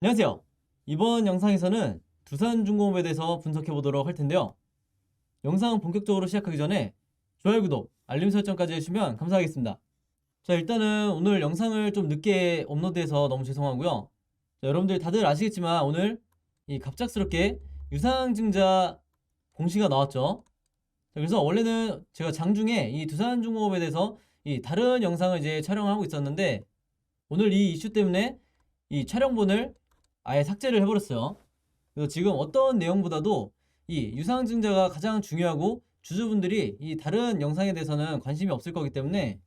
안녕하세요. 이번 영상에서는 두산중공업에 대해서 분석해 보도록 할 텐데요. 영상 본격적으로 시작하기 전에 좋아요, 구독, 알림 설정까지 해주시면 감사하겠습니다. 자, 일단은 오늘 영상을 좀 늦게 업로드해서 너무 죄송하고요. 자, 여러분들 다들 아시겠지만 오늘 이 갑작스럽게 유상증자 공시가 나왔죠. 자, 그래서 원래는 제가 장중에 이 두산중공업에 대해서 이 다른 영상을 이제 촬영하고 있었는데 오늘 이 이슈 때문에 이 촬영본을 아예 삭제를 해버렸어요. 그래서 지금 어떤 내용보다도 이 유상증자가 가장 중요하고 주주분들이 이 다른 영상에 대해서는 관심이 없을 거기 때문에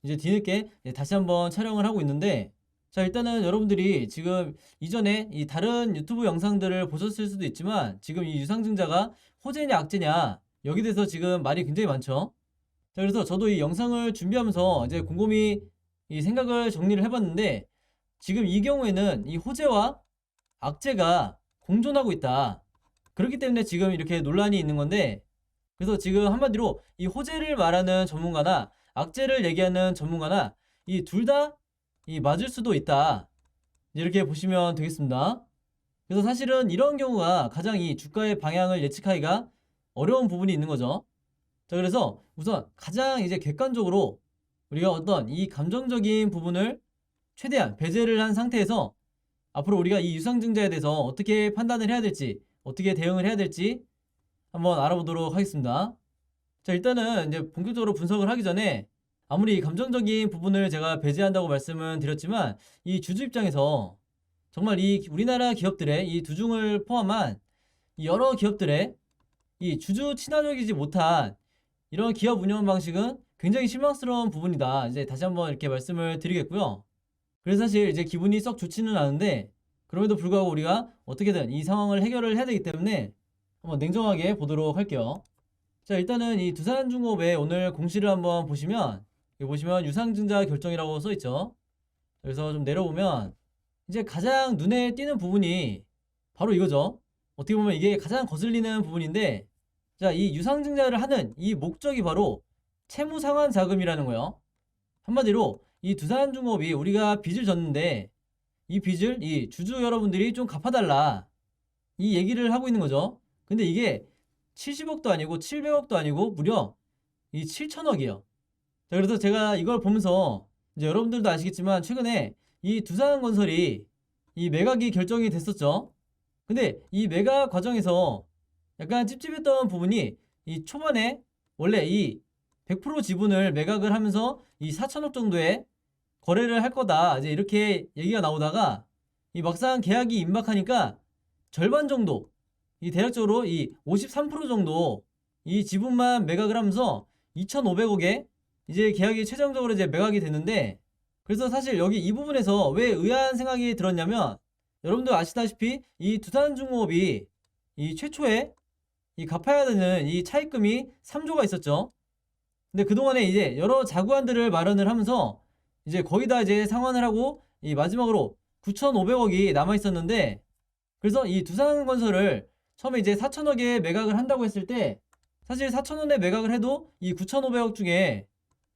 이제 뒤늦게 다시 한번 촬영을 하고 있는데, 자, 일단은 여러분들이 지금 이전에 이 다른 유튜브 영상들을 보셨을 수도 있지만 지금 이 유상증자가 호재냐 악재냐 여기 대해서 지금 말이 굉장히 많죠. 자, 그래서 저도 이 영상을 준비하면서 이제 곰곰이 이 생각을 정리를 해봤는데, 지금 이 경우에는 이 호재와 악재가 공존하고 있다. 그렇기 때문에 지금 이렇게 논란이 있는 건데, 그래서 지금 한마디로 이 호재를 말하는 전문가나 악재를 얘기하는 전문가나 이 둘 다 이 맞을 수도 있다. 이렇게 보시면 되겠습니다. 그래서 사실은 이런 경우가 가장 이 주가의 방향을 예측하기가 어려운 부분이 있는 거죠. 자, 그래서 우선 가장 이제 객관적으로 우리가 어떤 이 감정적인 부분을 최대한 배제를 한 상태에서 앞으로 우리가 이 유상증자에 대해서 어떻게 판단을 해야 될지, 어떻게 대응을 해야 될지 한번 알아보도록 하겠습니다. 자, 일단은 이제 본격적으로 분석을 하기 전에 아무리 감정적인 부분을 제가 배제한다고 말씀은 드렸지만 이 주주 입장에서 정말 이 우리나라 기업들의 이 두중을 포함한 이 여러 기업들의 이 주주 친화적이지 못한 이런 기업 운영 방식은 굉장히 실망스러운 부분이다. 이제 다시 한번 이렇게 말씀을 드리겠고요. 그래서 사실 이제 기분이 썩 좋지는 않은데, 그럼에도 불구하고 우리가 어떻게든 이 상황을 해결을 해야 되기 때문에 한번 냉정하게 보도록 할게요. 자, 일단은 이 두산중공업의 오늘 공시를 한번 보시면, 여기 보시면 유상증자 결정이라고 써 있죠. 그래서 좀 내려보면 이제 가장 눈에 띄는 부분이 바로 이거죠. 어떻게 보면 이게 가장 거슬리는 부분인데, 자, 이 유상증자를 하는 이 목적이 바로 채무상환 자금이라는 거예요. 한마디로 이 두산중공업이 우리가 빚을 졌는데 이 빚을 이 주주 여러분들이 좀 갚아달라, 이 얘기를 하고 있는 거죠. 근데 이게 70억도 아니고 700억도 아니고 무려 이 7천억이에요. 자, 그래서 제가 이걸 보면서 이제 여러분들도 아시겠지만 최근에 이 두산건설이 이 매각이 결정이 됐었죠. 근데 이 매각 과정에서 약간 찝찝했던 부분이 이 초반에 원래 이 100% 지분을 매각을 하면서 이 4천억 정도의 거래를 할 거다, 이제 이렇게 얘기가 나오다가 이 막상 계약이 임박하니까 절반 정도, 이 대략적으로 이 53% 정도 이 지분만 매각을 하면서 2,500억에 이제 계약이 최종적으로 이제 매각이 됐는데, 그래서 사실 여기 이 부분에서 왜 의아한 생각이 들었냐면, 여러분들 아시다시피 이 두산중공업이 이 최초에 이 갚아야 되는 이 차입금이 3조가 있었죠. 근데 그동안에 이제 여러 자구안들을 마련을 하면서 이제 거의 다 이제 상환을 하고 이 마지막으로 9,500억이 남아 있었는데, 그래서 이 두산건설을 처음에 이제 4천억에 매각을 한다고 했을 때 사실 4천원에 매각을 해도 이 9,500억 중에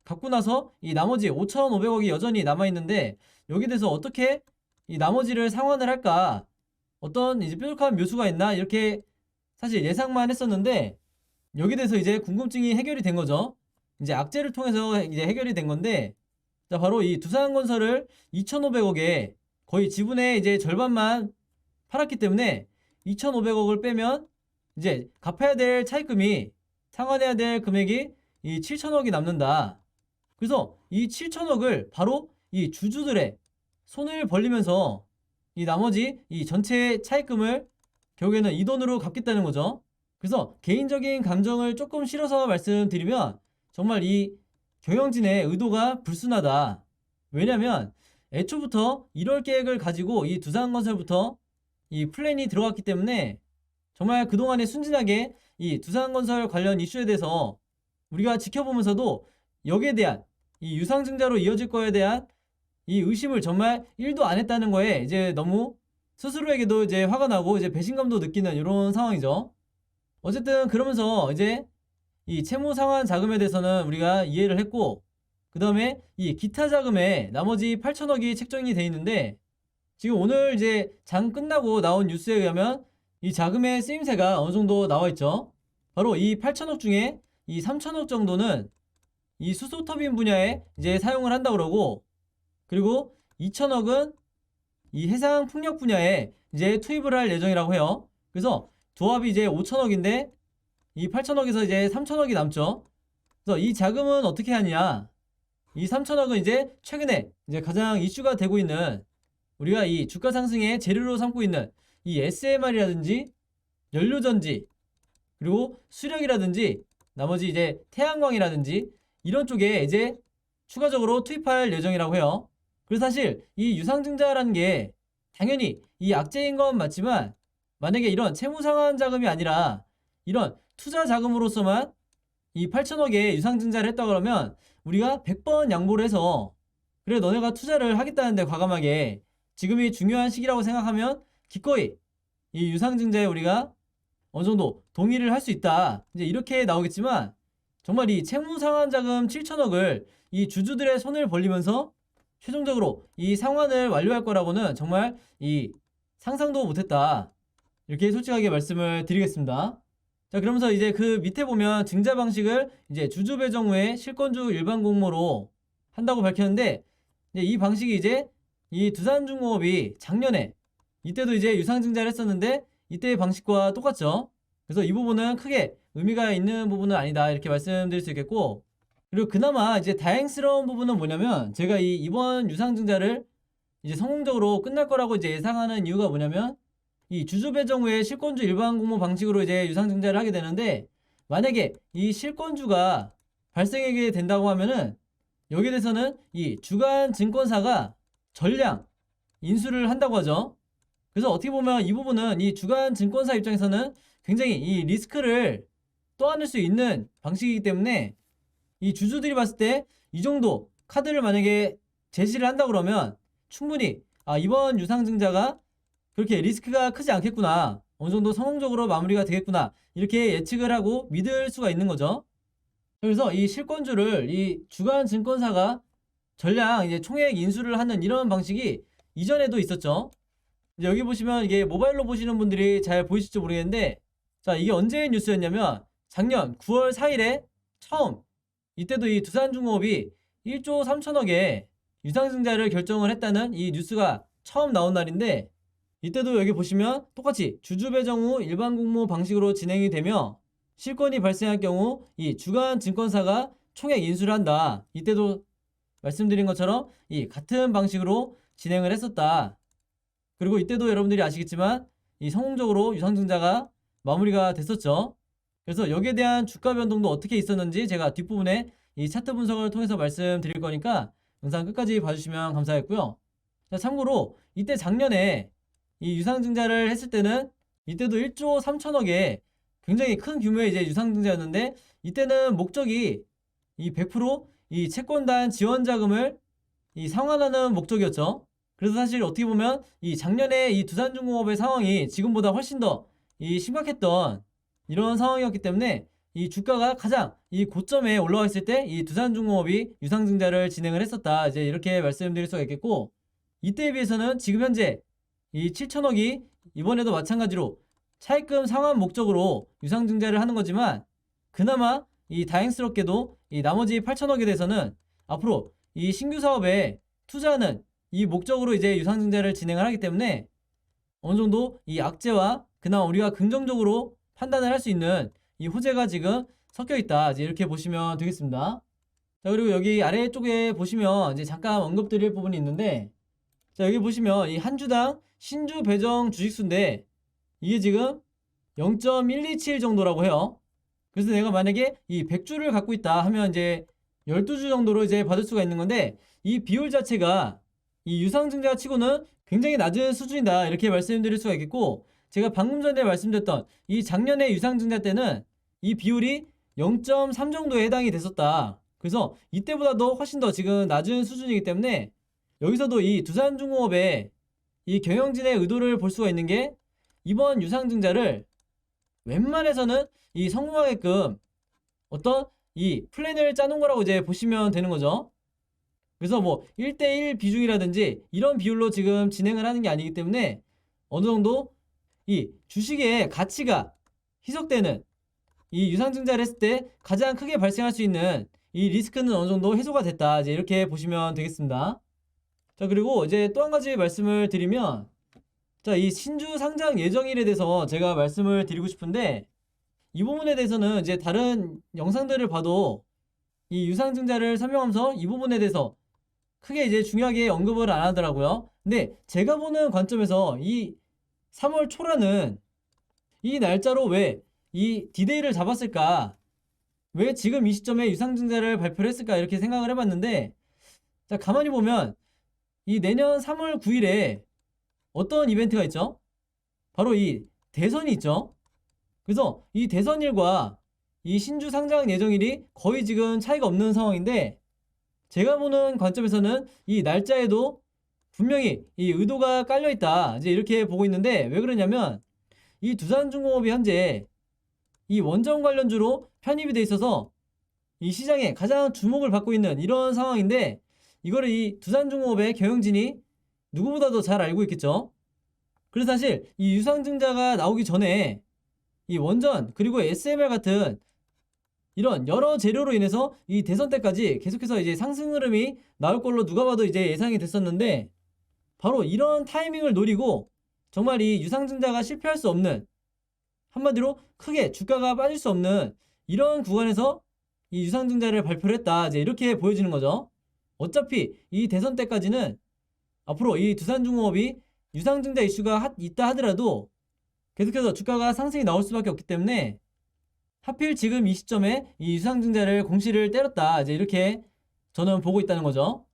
갚고 나서 이 나머지 5,500억이 여전히 남아 있는데, 여기 대해서 어떻게 이 나머지를 상환을 할까, 어떤 이제 뾰족한 묘수가 있나 이렇게 사실 예상만 했었는데, 여기 대해서 이제 궁금증이 해결이 된 거죠. 이제 악재를 통해서 이제 해결이 된 건데, 자, 바로 이 두산건설을 2,500억에 거의 지분의 이제 절반만 팔았기 때문에 2,500억을 빼면 이제 갚아야 될 차입금이, 상환해야 될 금액이 이 7천억이 남는다. 그래서 이 7천억을 바로 이 주주들의 손을 벌리면서 이 나머지 이 전체 차입금을 결국에는 이 돈으로 갚겠다는 거죠. 그래서 개인적인 감정을 조금 실어서 말씀드리면 정말 이 경영진의 의도가 불순하다. 왜냐면 애초부터 이럴 계획을 가지고 이 두산건설부터 이 플랜이 들어갔기 때문에 정말 그동안에 순진하게 이 두산건설 관련 이슈에 대해서 우리가 지켜보면서도 여기에 대한 이 유상증자로 이어질 거에 대한 이 의심을 정말 1도 안 했다는 거에 이제 너무 스스로에게도 이제 화가 나고 이제 배신감도 느끼는 이런 상황이죠. 어쨌든 그러면서 이제 이 채무 상환 자금에 대해서는 우리가 이해를 했고, 그 다음에 이 기타 자금에 나머지 8천억이 책정이 돼 있는데, 지금 오늘 이제 장 끝나고 나온 뉴스에 의하면 이 자금의 쓰임새가 어느 정도 나와 있죠. 바로 이 8천억 중에 이 3천억 정도는 이 수소 터빈 분야에 이제 사용을 한다 그러고, 그리고 2천억은 이 해상 풍력 분야에 이제 투입을 할 예정이라고 해요. 그래서 조합이 이제 5천억인데 이 8천억에서 이제 3천억이 남죠. 그래서 이 자금은 어떻게 하냐? 이 3천억은 이제 최근에 이제 가장 이슈가 되고 있는, 우리가 이 주가 상승의 재료로 삼고 있는 이 SMR이라든지 연료전지, 그리고 수력이라든지 나머지 이제 태양광이라든지 이런 쪽에 이제 추가적으로 투입할 예정이라고 해요. 그래서 사실 이 유상증자라는 게 당연히 이 악재인 건 맞지만, 만약에 이런 채무상환 자금이 아니라 이런 투자 자금으로서만 이 8천억에 유상증자를 했다 그러면 우리가 100번 양보를 해서, 그래 너네가 투자를 하겠다는데 과감하게 지금이 중요한 시기라고 생각하면 기꺼이 이 유상증자에 우리가 어느 정도 동의를 할 수 있다, 이제 이렇게 나오겠지만, 정말 이 채무상환자금 7천억을 이 주주들의 손을 벌리면서 최종적으로 이 상환을 완료할 거라고는 정말 이 상상도 못했다, 이렇게 솔직하게 말씀을 드리겠습니다. 자, 그러면서 이제 그 밑에 보면 증자 방식을 이제 주주 배정 후에 실권주 일반 공모로 한다고 밝혔는데, 이제 이 방식이 이제 이 두산중공업이 작년에 이때도 이제 유상증자를 했었는데 이때의 방식과 똑같죠. 그래서 이 부분은 크게 의미가 있는 부분은 아니다, 이렇게 말씀드릴 수 있겠고, 그리고 그나마 이제 다행스러운 부분은 뭐냐면, 제가 이번 유상증자를 이제 성공적으로 끝날 거라고 이제 예상하는 이유가 뭐냐면, 이 주주 배정 후에 실권주 일반 공모 방식으로 이제 유상증자를 하게 되는데, 만약에 이 실권주가 발생하게 된다고 하면은 여기에 대해서는 이 주간 증권사가 전량 인수를 한다고 하죠. 그래서 어떻게 보면 이 부분은 이 주간 증권사 입장에서는 굉장히 이 리스크를 떠안을 수 있는 방식이기 때문에, 이 주주들이 봤을 때 이 정도 카드를 만약에 제시를 한다 그러면 충분히 이번 유상증자가 그렇게 리스크가 크지 않겠구나, 어느 정도 성공적으로 마무리가 되겠구나, 이렇게 예측을 하고 믿을 수가 있는 거죠. 그래서 이 실권주를 이 주간 증권사가 전량 이제 총액 인수를 하는 이런 방식이 이전에도 있었죠. 이제 여기 보시면 이게 모바일로 보시는 분들이 잘 보이실지 모르겠는데, 자, 이게 언제의 뉴스였냐면 작년 9월 4일에 처음, 이때도 이 두산중공업이 1조 3천억에 유상증자를 결정을 했다는 이 뉴스가 처음 나온 날인데, 이때도 여기 보시면 똑같이 주주 배정 후 일반 공모 방식으로 진행이 되며, 실권이 발생할 경우 이 주간 증권사가 총액 인수를 한다, 이때도 말씀드린 것처럼 이 같은 방식으로 진행을 했었다. 그리고 이때도 여러분들이 아시겠지만 이 성공적으로 유상증자가 마무리가 됐었죠. 그래서 여기에 대한 주가 변동도 어떻게 있었는지 제가 뒷부분에 이 차트 분석을 통해서 말씀드릴 거니까 영상 끝까지 봐주시면 감사하겠고요. 자, 참고로 이때 작년에 이 유상증자를 했을 때는 이때도 1조 3천억에 굉장히 큰 규모의 이제 유상증자였는데, 이때는 목적이 이 100% 채권단 지원 자금을 이 상환하는 목적이었죠. 그래서 사실 어떻게 보면 이 작년에 이 두산중공업의 상황이 지금보다 훨씬 더 이 심각했던 이런 상황이었기 때문에 이 주가가 가장 이 고점에 올라와 있을 때 이 두산중공업이 유상증자를 진행을 했었다, 이제 이렇게 말씀드릴 수가 있겠고, 이때에 비해서는 지금 현재 이 7천억이 이번에도 마찬가지로 차입금 상환 목적으로 유상증자를 하는 거지만, 그나마 이 다행스럽게도 이 나머지 8천억에 대해서는 앞으로 이 신규 사업에 투자하는 이 목적으로 이제 유상증자를 진행을 하기 때문에 어느 정도 이 악재와 그나마 우리가 긍정적으로 판단을 할 수 있는 이 호재가 지금 섞여 있다, 이제 이렇게 보시면 되겠습니다. 자, 그리고 여기 아래쪽에 보시면 이제 잠깐 언급드릴 부분이 있는데, 자, 여기 보시면 이 한 주당 신주 배정 주식수인데 이게 지금 0.127 정도라고 해요. 그래서 내가 만약에 이 100주를 갖고 있다 하면 이제 12주 정도로 이제 받을 수가 있는 건데, 이 비율 자체가 이 유상증자 치고는 굉장히 낮은 수준이다, 이렇게 말씀드릴 수가 있겠고, 제가 방금 전에 말씀드렸던 이 작년에 유상증자 때는 이 비율이 0.3 정도에 해당이 됐었다. 그래서 이때보다도 훨씬 더 지금 낮은 수준이기 때문에 여기서도 이 두산중공업의 이 경영진의 의도를 볼 수가 있는 게, 이번 유상증자를 웬만해서는 이 성공하게끔 어떤 이 플랜을 짜놓은 거라고 이제 보시면 되는 거죠. 그래서 뭐 1대1 비중이라든지 이런 비율로 지금 진행을 하는 게 아니기 때문에 어느 정도 이 주식의 가치가 희석되는 이 유상증자를 했을 때 가장 크게 발생할 수 있는 이 리스크는 어느 정도 해소가 됐다. 이제 이렇게 보시면 되겠습니다. 자, 그리고 이제 또 한 가지 말씀을 드리면, 자, 이 신주 상장 예정일에 대해서 제가 말씀을 드리고 싶은데, 이 부분에 대해서는 이제 다른 영상들을 봐도 이 유상증자를 설명하면서 이 부분에 대해서 크게 이제 중요하게 언급을 안 하더라고요. 근데 제가 보는 관점에서 이 3월 초라는 이 날짜로 왜 이 디데이를 잡았을까? 왜 지금 이 시점에 유상증자를 발표를 했을까? 이렇게 생각을 해봤는데, 자, 가만히 보면 이 내년 3월 9일에 어떤 이벤트가 있죠? 바로 이 대선이 있죠. 그래서 이 대선일과 이 신주 상장 예정일이 거의 지금 차이가 없는 상황인데, 제가 보는 관점에서는 이 날짜에도 분명히 이 의도가 깔려있다, 이제 이렇게 보고 있는데, 왜 그러냐면 이 두산중공업이 현재 이 원전 관련주로 편입이 돼 있어서 이 시장에 가장 주목을 받고 있는 이런 상황인데, 이거를 이 두산중공업의 경영진이 누구보다도 잘 알고 있겠죠. 그래서 사실 이 유상증자가 나오기 전에 이 원전 그리고 SMR 같은 이런 여러 재료로 인해서 이 대선 때까지 계속해서 이제 상승 흐름이 나올 걸로 누가 봐도 이제 예상이 됐었는데, 바로 이런 타이밍을 노리고 정말 이 유상증자가 실패할 수 없는, 한마디로 크게 주가가 빠질 수 없는 이런 구간에서 이 유상증자를 발표를 했다, 이제 이렇게 보여지는 거죠. 어차피 이 대선 때까지는 앞으로 이 두산중공업이 유상증자 이슈가 있다 하더라도 계속해서 주가가 상승이 나올 수밖에 없기 때문에 하필 지금 이 시점에 이 유상증자를 공시를 때렸다, 이제 이렇게 저는 보고 있다는 거죠.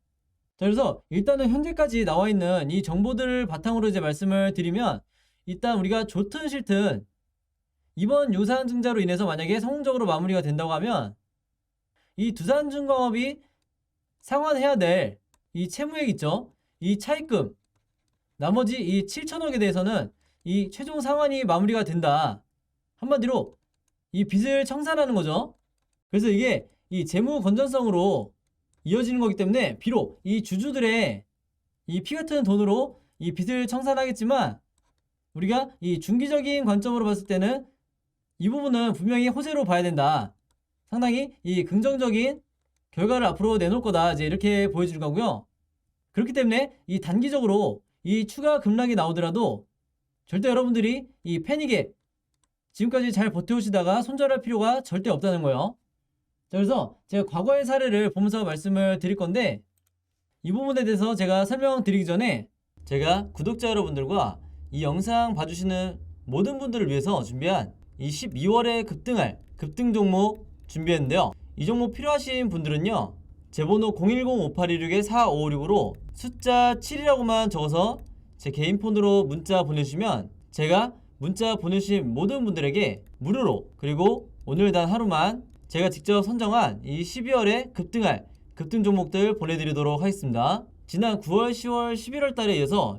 자, 그래서 일단은 현재까지 나와 있는 이 정보들을 바탕으로 이제 말씀을 드리면, 일단 우리가 좋든 싫든 이번 유상증자로 인해서 만약에 성공적으로 마무리가 된다고 하면 이 두산중공업이 상환해야 될 이 채무액 있죠? 이 차입금, 나머지 이 7천억에 대해서는 이 최종 상환이 마무리가 된다. 한마디로 이 빚을 청산하는 거죠. 그래서 이게 이 재무 건전성으로 이어지는 거기 때문에 비록 이 주주들의 이 피 같은 돈으로 이 빚을 청산하겠지만, 우리가 이 중기적인 관점으로 봤을 때는 이 부분은 분명히 호재로 봐야 된다. 상당히 이 긍정적인 결과를 앞으로 내놓을 거다, 이제 이렇게 보여줄 거고요. 그렇기 때문에 이 단기적으로 이 추가 급락이 나오더라도 절대 여러분들이 이 패닉에 지금까지 잘 버텨오시다가 손절할 필요가 절대 없다는 거예요. 자, 그래서 제가 과거의 사례를 보면서 말씀을 드릴 건데, 이 부분에 대해서 제가 설명드리기 전에 제가 구독자 여러분들과 이 영상 봐주시는 모든 분들을 위해서 준비한 이 12월에 급등할 급등 종목 준비했는데요. 이 종목 필요하신 분들은요, 제 번호 010-5816-4556으로 숫자 7이라고만 적어서 제 개인 폰으로 문자 보내주시면 제가 문자 보내주신 모든 분들에게 무료로, 그리고 오늘 단 하루만 제가 직접 선정한 이 12월에 급등할 급등 종목들 보내드리도록 하겠습니다. 지난 9월, 10월, 11월 달에 이어서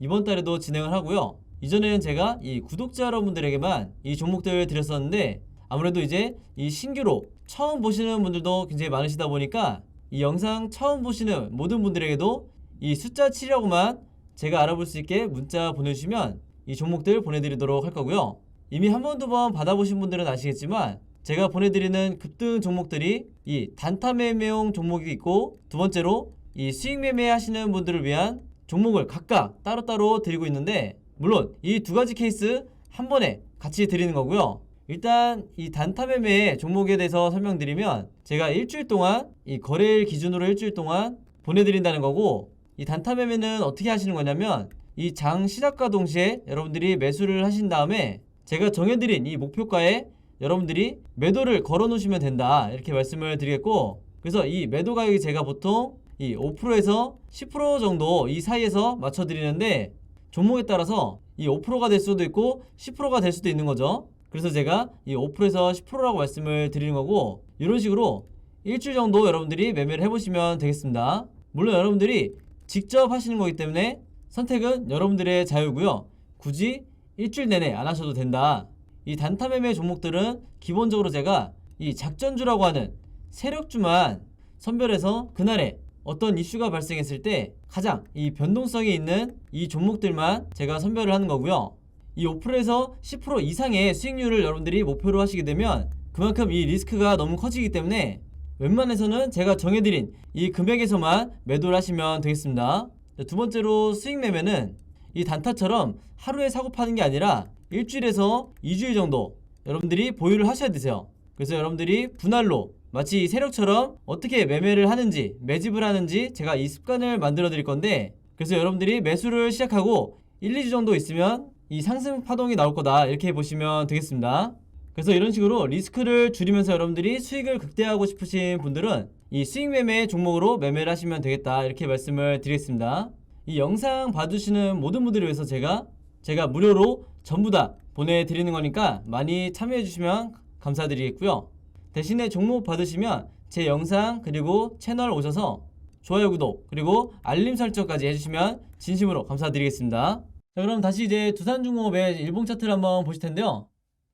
이번 달에도 진행을 하고요. 이전에는 제가 이 구독자 여러분들에게만 이 종목들을 드렸었는데, 아무래도 이제 이 신규로 처음 보시는 분들도 굉장히 많으시다 보니까 이 영상 처음 보시는 모든 분들에게도 이 숫자 7이라고만 제가 알아볼 수 있게 문자 보내주시면 이 종목들 보내드리도록 할 거고요. 이미 한 번, 두 번 받아보신 분들은 아시겠지만 제가 보내드리는 급등 종목들이 이 단타 매매용 종목이 있고, 두 번째로 이 수익 매매 하시는 분들을 위한 종목을 각각 따로따로 드리고 있는데, 물론 이 두 가지 케이스 한 번에 같이 드리는 거고요. 일단 이 단타 매매 종목에 대해서 설명드리면, 제가 일주일 동안 이 거래일 기준으로 일주일 동안 보내드린다는 거고, 이 단타 매매는 어떻게 하시는 거냐면, 이 장 시작과 동시에 여러분들이 매수를 하신 다음에 제가 정해드린 이 목표가에 여러분들이 매도를 걸어 놓으시면 된다, 이렇게 말씀을 드리겠고, 그래서 이 매도 가격이 제가 보통 이 5%에서 10% 정도 이 사이에서 맞춰 드리는데, 종목에 따라서 이 5%가 될 수도 있고 10%가 될 수도 있는 거죠. 그래서 제가 이 5%에서 10%라고 말씀을 드리는 거고, 이런 식으로 일주일 정도 여러분들이 매매를 해보시면 되겠습니다. 물론 여러분들이 직접 하시는 거기 때문에 선택은 여러분들의 자유고요. 굳이 일주일 내내 안 하셔도 된다. 이 단타 매매 종목들은 기본적으로 제가 이 작전주라고 하는 세력주만 선별해서 그날에 어떤 이슈가 발생했을 때 가장 이 변동성이 있는 이 종목들만 제가 선별을 하는 거고요. 이 5%에서 10% 이상의 수익률을 여러분들이 목표로 하시게 되면 그만큼 이 리스크가 너무 커지기 때문에 웬만해서는 제가 정해드린 이 금액에서만 매도를 하시면 되겠습니다. 두 번째로 수익 매매는 이 단타처럼 하루에 사고 파는 게 아니라 일주일에서 2주일 정도 여러분들이 보유를 하셔야 되세요. 그래서 여러분들이 분할로 마치 이 세력처럼 어떻게 매매를 하는지 매집을 하는지 제가 이 습관을 만들어 드릴 건데, 그래서 여러분들이 매수를 시작하고 1, 2주 정도 있으면 이 상승 파동이 나올 거다 이렇게 보시면 되겠습니다. 그래서 이런 식으로 리스크를 줄이면서 여러분들이 수익을 극대화하고 싶으신 분들은 이 수익 매매 종목으로 매매를 하시면 되겠다 이렇게 말씀을 드리겠습니다. 이 영상 봐주시는 모든 분들을 위해서 제가 무료로 전부 다 보내드리는 거니까 많이 참여해 주시면 감사드리겠고요. 대신에 종목 받으시면 제 영상 그리고 채널 오셔서 좋아요, 구독 그리고 알림 설정까지 해주시면 진심으로 감사드리겠습니다. 자, 그럼 다시 이제 두산중공업의 일봉 차트를 한번 보실 텐데요.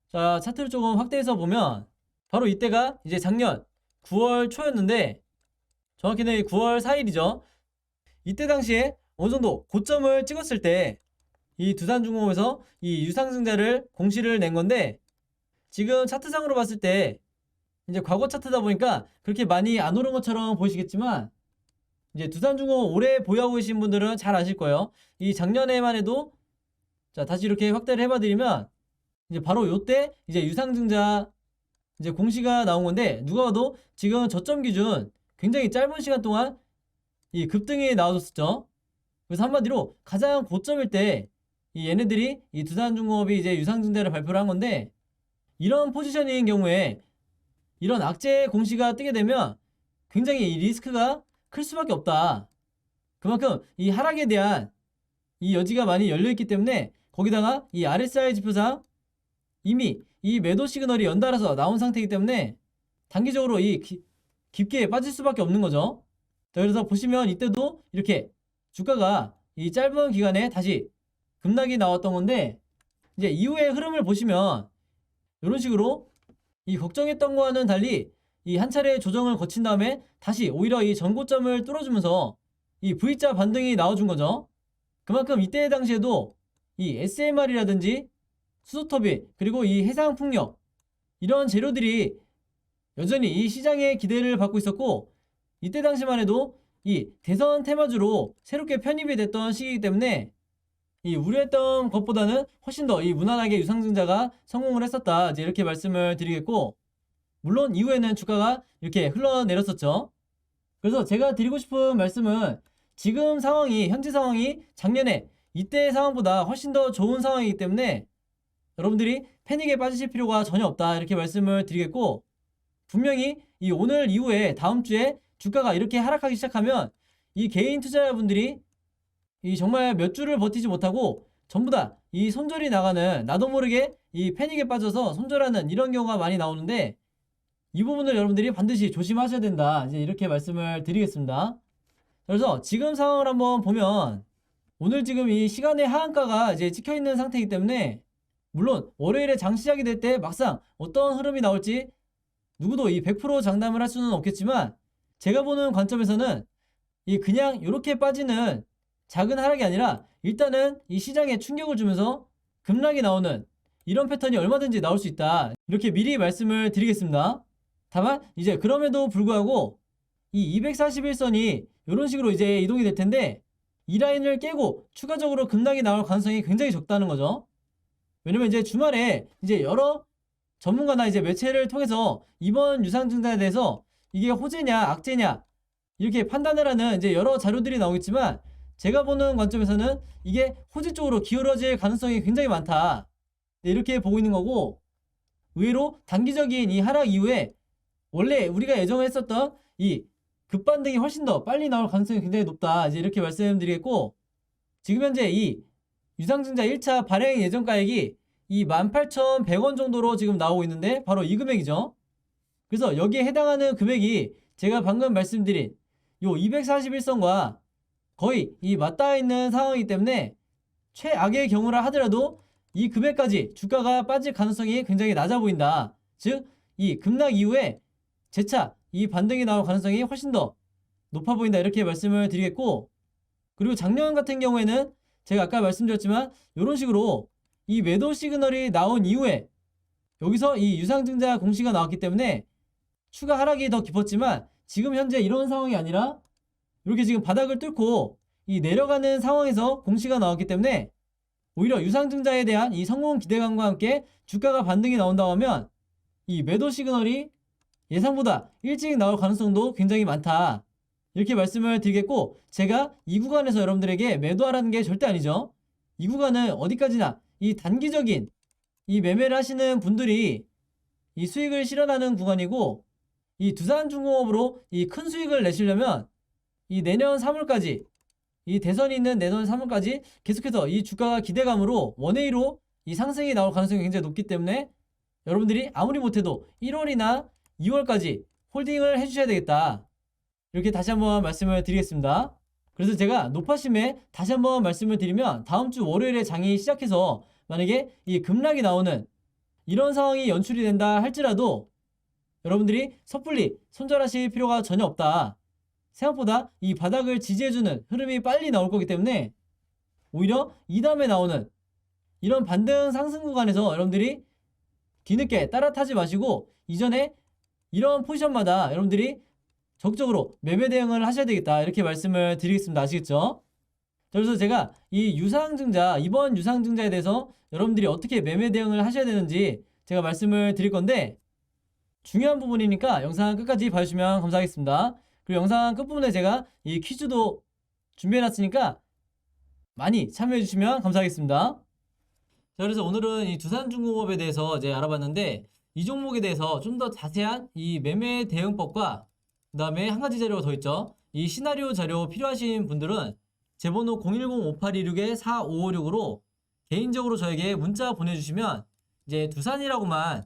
자, 차트를 조금 확대해서 보면 바로 이때가 이제 작년 9월 초였는데 정확히는 9월 4일이죠. 이때 당시에 어느 정도 고점을 찍었을 때 이 두산중공업에서 이 유상증자를 공시를 낸 건데, 지금 차트상으로 봤을 때 이제 과거 차트다 보니까 그렇게 많이 안 오른 것처럼 보이시겠지만 이제 두산중공업 오래 보유하고 계신 분들은 잘 아실 거예요. 이 작년에만 해도 자, 다시 이렇게 확대를 해봐 드리면 이제 바로 요때 이제 유상증자 이제 공시가 나온 건데, 누가 봐도 지금 저점 기준 굉장히 짧은 시간 동안 이 급등이 나와줬었죠. 그래서 한마디로 가장 고점일 때 이 얘네들이 이 두산중공업이 이제 유상증자를 발표를 한 건데, 이런 포지션인 경우에 이런 악재 공시가 뜨게 되면 굉장히 이 리스크가 클 수밖에 없다. 그만큼 이 하락에 대한 이 여지가 많이 열려있기 때문에, 거기다가 이 RSI 지표상 이미 이 매도 시그널이 연달아서 나온 상태이기 때문에 단기적으로 이 깊게 빠질 수밖에 없는 거죠. 자, 그래서 보시면 이때도 이렇게 주가가 이 짧은 기간에 다시 급락이 나왔던 건데, 이제 이후의 흐름을 보시면 이런 식으로 이 걱정했던 거와는 달리 이 한 차례 조정을 거친 다음에 다시 오히려 이 전고점을 뚫어주면서 이 V자 반등이 나와준 거죠. 그만큼 이때 당시에도 이 SMR이라든지 수소터빈 그리고 이 해상풍력 이런 재료들이 여전히 이 시장의 기대를 받고 있었고, 이때 당시만 해도 이 대선 테마주로 새롭게 편입이 됐던 시기이기 때문에 이 우려했던 것보다는 훨씬 더 이 무난하게 유상증자가 성공을 했었다 이제 이렇게 말씀을 드리겠고, 물론 이후에는 주가가 이렇게 흘러내렸었죠. 그래서 제가 드리고 싶은 말씀은 지금 상황이 현재 상황이 작년에 이때 상황보다 훨씬 더 좋은 상황이기 때문에 여러분들이 패닉에 빠지실 필요가 전혀 없다 이렇게 말씀을 드리겠고, 분명히 이 오늘 이후에 다음 주에 주가가 이렇게 하락하기 시작하면 이 개인 투자자분들이 이 정말 몇 주를 버티지 못하고 전부 다 이 손절이 나가는, 나도 모르게 이 패닉에 빠져서 손절하는 이런 경우가 많이 나오는데, 이 부분을 여러분들이 반드시 조심하셔야 된다 이제 이렇게 말씀을 드리겠습니다. 그래서 지금 상황을 한번 보면 오늘 지금 이 시간의 하한가가 이제 찍혀 있는 상태이기 때문에, 물론 월요일에 장 시작이 될 때 막상 어떤 흐름이 나올지 누구도 이 100% 장담을 할 수는 없겠지만, 제가 보는 관점에서는 이 그냥 이렇게 빠지는 작은 하락이 아니라 일단은 이 시장에 충격을 주면서 급락이 나오는 이런 패턴이 얼마든지 나올 수 있다 이렇게 미리 말씀을 드리겠습니다. 다만 이제 그럼에도 불구하고 이 241선이 이런 식으로 이제 이동이 될 텐데, 이 라인을 깨고 추가적으로 급락이 나올 가능성이 굉장히 적다는 거죠. 왜냐면 이제 주말에 이제 여러 전문가나 이제 매체를 통해서 이번 유상증자에 대해서 이게 호재냐 악재냐 이렇게 판단을 하는 이제 여러 자료들이 나오겠지만, 제가 보는 관점에서는 이게 호재 쪽으로 기울어질 가능성이 굉장히 많다 이렇게 보고 있는 거고, 의외로 단기적인 이 하락 이후에 원래 우리가 예정했었던 이 급반등이 훨씬 더 빨리 나올 가능성이 굉장히 높다 이제 이렇게 말씀드리겠고, 지금 현재 이 유상증자 1차 발행 예정가액이 이 18,100원 정도로 지금 나오고 있는데 바로 이 금액이죠. 그래서 여기에 해당하는 금액이 제가 방금 말씀드린 요 241선과 거의 이 맞닿아 있는 상황이기 때문에 최악의 경우라 하더라도 이 금액까지 주가가 빠질 가능성이 굉장히 낮아 보인다. 즉 이 급락 이후에 재차 이 반등이 나올 가능성이 훨씬 더 높아 보인다 이렇게 말씀을 드리겠고, 그리고 작년 같은 경우에는 제가 아까 말씀드렸지만 이런 식으로 이 매도 시그널이 나온 이후에 여기서 이 유상증자 공시가 나왔기 때문에 추가 하락이 더 깊었지만, 지금 현재 이런 상황이 아니라 이렇게 지금 바닥을 뚫고 이 내려가는 상황에서 공시가 나왔기 때문에 오히려 유상증자에 대한 이 성공 기대감과 함께 주가가 반등이 나온다고 하면 이 매도 시그널이 예상보다 일찍 나올 가능성도 굉장히 많다 이렇게 말씀을 드리겠고, 제가 이 구간에서 여러분들에게 매도하라는 게 절대 아니죠. 이 구간은 어디까지나 이 단기적인 이 매매를 하시는 분들이 이 수익을 실현하는 구간이고, 이 두산중공업으로 이 큰 수익을 내시려면 이 내년 3월까지, 이 대선이 있는 내년 3월까지 계속해서 이 주가가 기대감으로 원웨이로 이 상승이 나올 가능성이 굉장히 높기 때문에 여러분들이 아무리 못해도 1월이나 2월까지 홀딩을 해주셔야 되겠다 이렇게 다시 한번 말씀을 드리겠습니다. 그래서 제가 높아심에 다시 한번 말씀을 드리면, 다음 주 월요일에 장이 시작해서 만약에 이 급락이 나오는 이런 상황이 연출이 된다 할지라도 여러분들이 섣불리 손절하실 필요가 전혀 없다. 생각보다 이 바닥을 지지해주는 흐름이 빨리 나올 거기 때문에 오히려 이 다음에 나오는 이런 반등 상승 구간에서 여러분들이 뒤늦게 따라 타지 마시고 이전에 이런 포지션마다 여러분들이 적극적으로 매매 대응을 하셔야 되겠다 이렇게 말씀을 드리겠습니다. 아시겠죠? 그래서 제가 이 유상증자, 이번 유상증자에 대해서 여러분들이 어떻게 매매 대응을 하셔야 되는지 제가 말씀을 드릴 건데, 중요한 부분이니까 영상 끝까지 봐주시면 감사하겠습니다. 그리고 영상 끝부분에 제가 이 퀴즈도 준비해놨으니까 많이 참여해주시면 감사하겠습니다. 자, 그래서 오늘은 이 두산중공업에 대해서 이제 알아봤는데, 이 종목에 대해서 좀 더 자세한 이 매매 대응법과 그 다음에 한 가지 자료가 더 있죠. 이 시나리오 자료 필요하신 분들은 제 번호 010-5826-4556으로 개인적으로 저에게 문자 보내주시면, 이제 두산이라고만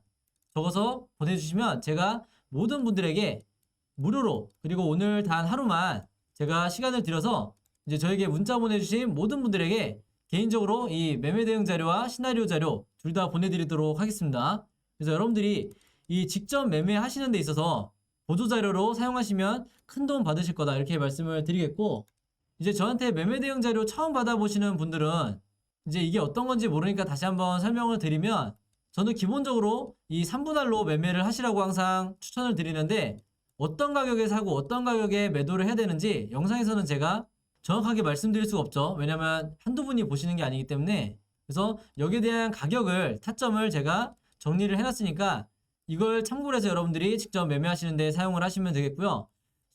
적어서 보내주시면 제가 모든 분들에게 무료로, 그리고 오늘 단 하루만 제가 시간을 들여서 이제 저에게 문자 보내주신 모든 분들에게 개인적으로 이 매매 대응 자료와 시나리오 자료 둘 다 보내드리도록 하겠습니다. 그래서 여러분들이 이 직접 매매하시는 데 있어서 보조자료로 사용하시면 큰 도움 받으실 거다 이렇게 말씀을 드리겠고, 이제 저한테 매매 대응 자료 처음 받아보시는 분들은 이제 이게 어떤 건지 모르니까 다시 한번 설명을 드리면, 저는 기본적으로 이 3분할로 매매를 하시라고 항상 추천을 드리는데, 어떤 가격에 사고 어떤 가격에 매도를 해야 되는지 영상에서는 제가 정확하게 말씀드릴 수가 없죠. 왜냐면 한두 분이 보시는 게 아니기 때문에. 그래서 여기에 대한 가격을, 타점을 제가 정리를 해놨으니까 이걸 참고로 해서 여러분들이 직접 매매하시는 데 사용을 하시면 되겠고요.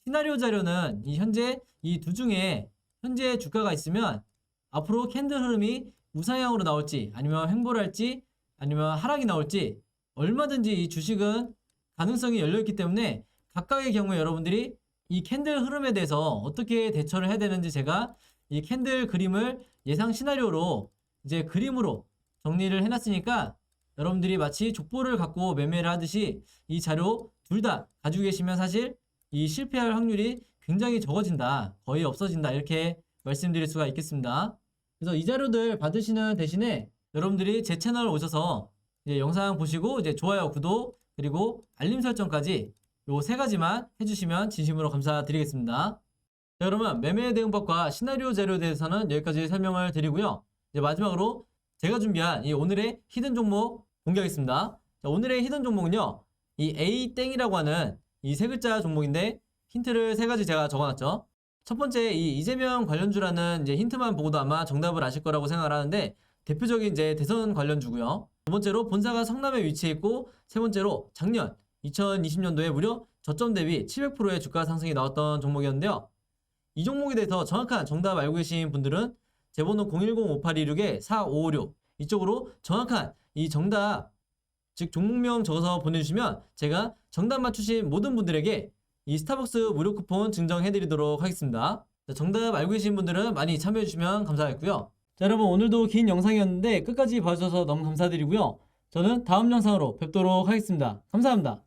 시나리오 자료는 이 현재 이 두 중에 현재 주가가 있으면 앞으로 캔들 흐름이 우상향으로 나올지 아니면 횡보를 할지 아니면 하락이 나올지 얼마든지 이 주식은 가능성이 열려있기 때문에 각각의 경우에 여러분들이 이 캔들 흐름에 대해서 어떻게 대처를 해야 되는지 제가 이 캔들 그림을 예상 시나리오로 이제 그림으로 정리를 해놨으니까 여러분들이 마치 족보를 갖고 매매를 하듯이 이 자료 둘 다 가지고 계시면 사실 이 실패할 확률이 굉장히 적어진다, 거의 없어진다 이렇게 말씀드릴 수가 있겠습니다. 그래서 이 자료들 받으시는 대신에 여러분들이 제 채널 오셔서 이제 영상 보시고 이제 좋아요, 구독, 그리고 알림 설정까지 요 세 가지만 해주시면 진심으로 감사드리겠습니다. 자, 그러면 매매 대응법과 시나리오 자료에 대해서는 여기까지 설명을 드리고요. 이제 마지막으로 제가 준비한 이 오늘의 히든 종목 공개하겠습니다. 자, 오늘의 히든 종목은요, 이 A땡이라고 하는 이 세 글자 종목인데 힌트를 세 가지 제가 적어놨죠. 첫 번째 이 이재명 관련주라는 이제 힌트만 보고도 아마 정답을 아실 거라고 생각을 하는데, 대표적인 이제 대선 관련주고요. 두 번째로 본사가 성남에 위치해 있고, 세 번째로 작년 2020년도에 무려 저점 대비 700%의 주가 상승이 나왔던 종목이었는데요. 이 종목에 대해서 정확한 정답 알고 계신 분들은 제 번호 010-5826-4556 이쪽으로 정확한 이 정답, 즉 종목명 적어서 보내주시면 제가 정답 맞추신 모든 분들에게 이 스타벅스 무료 쿠폰 증정해드리도록 하겠습니다. 자, 정답 알고 계신 분들은 많이 참여해주시면 감사하겠고요. 자, 여러분 오늘도 긴 영상이었는데 끝까지 봐주셔서 너무 감사드리고요. 저는 다음 영상으로 뵙도록 하겠습니다. 감사합니다.